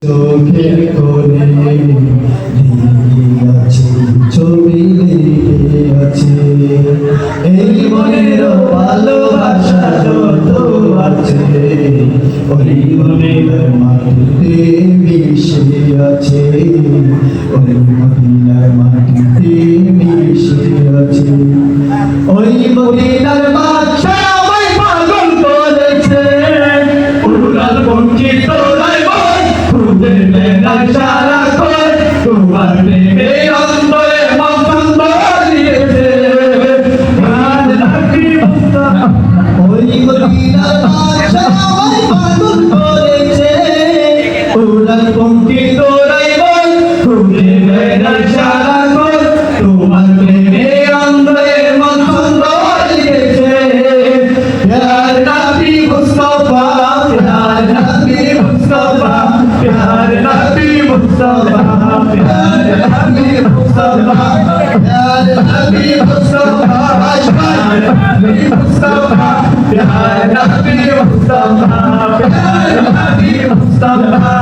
চোখের কোণে আছে ছবি লেগে আছে এই মনের ভালোবাসা যত আছে ওই মনের মাটিতে মিশে আছে ওই মদিনার মাটিতে মিশে আছে ওই মদিনার বাদশা আমায় পাগল করেছে উড়াল বঞ্চিত সারা করে তোমার প্রেমে অন্তরে মন্দ দিয়েছে ওই মদিনার বাদশা আমায় পাগল করেছে উড়াল পঙ্কি তোরাই বল খুলে বেড়া সারা করে তোমার প্রেমে অন্তরে মন্দ দিয়েছে প্যার নবী মুস্তাফা প্যার নবী মুস্তাফা प्यार नबी मुस्तफा प्यार नबी मुस्तफा प्यार नबी मुस्तफा प्यार नबी मुस्तफा प्यार नबी मुस्तफा प्यार नबी मुस्तफा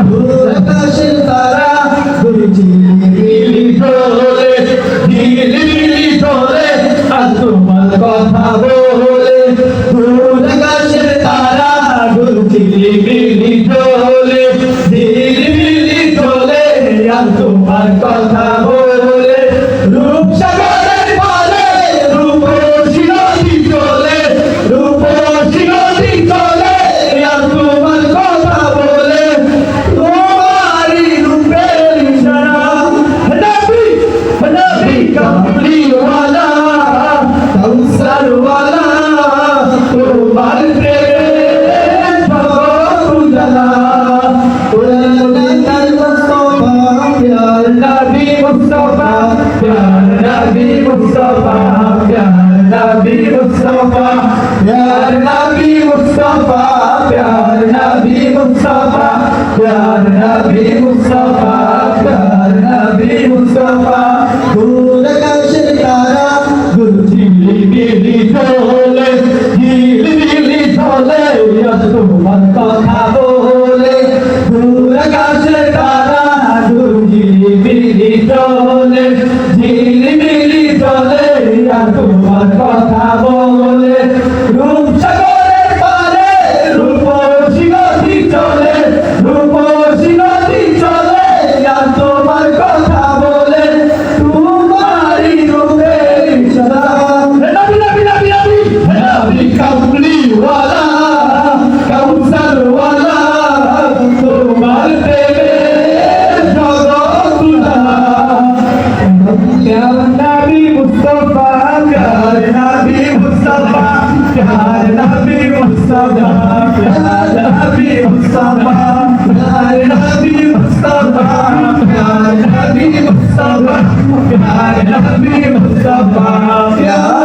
दूर आकाशेर तारा ঝিলিমিলি ঝোলে ঝিলিমিলি ঝোলে আর তোমার কথা বলে দূর আকাশের তারা ঝিলিমিলি ঝোলে তোমার কথা বলে রূপসাগরের পারে রূপসী নদী চলে রূপসী নদী চলে আর তোমার কথা বলে তোমারই রূপের ইশারা নবী নবী কামলিওয়ালা কাউসারওয়ালা তোমার প্রেমে সব উজালা नबी मुस्तफा प्यार नबी मुस्तफा प्यार नबी मुस्तफा प्यार नबी मुस्तफा प्यार नबी मुस्तफा प्यार नबी मुस्तफा प्यार नबी मुस्तफा दूर आकाशेर तारा ঝিলিমিলি ঝোলে ঝিলিমিলি ঝোলে তোমার কথা বলে দূর আকাশের তারা ঝিলিমিলি ঝোলে ঝিলিমিলি ঝোলে আর তোমার কথা বলে রূপসাগরের পারে রূপসী নদী চলে রূপসী নদী চলে আর তোমার কথা বলে তোমারই রূপের ইশারা নবী নবী নবী নবী নবী কামলিওয়ালা কাউসারওয়ালা তোমার প্রেমে प्यार नबी मुस्तफा प्यार नबी मुस्तफा प्यार नबी मुस्तफा प्यार नबी मुस्तफा प्यार नबी मुस्तफा प्यार नबी मुस्तफा प्यार नबी मुस्तफा प्यार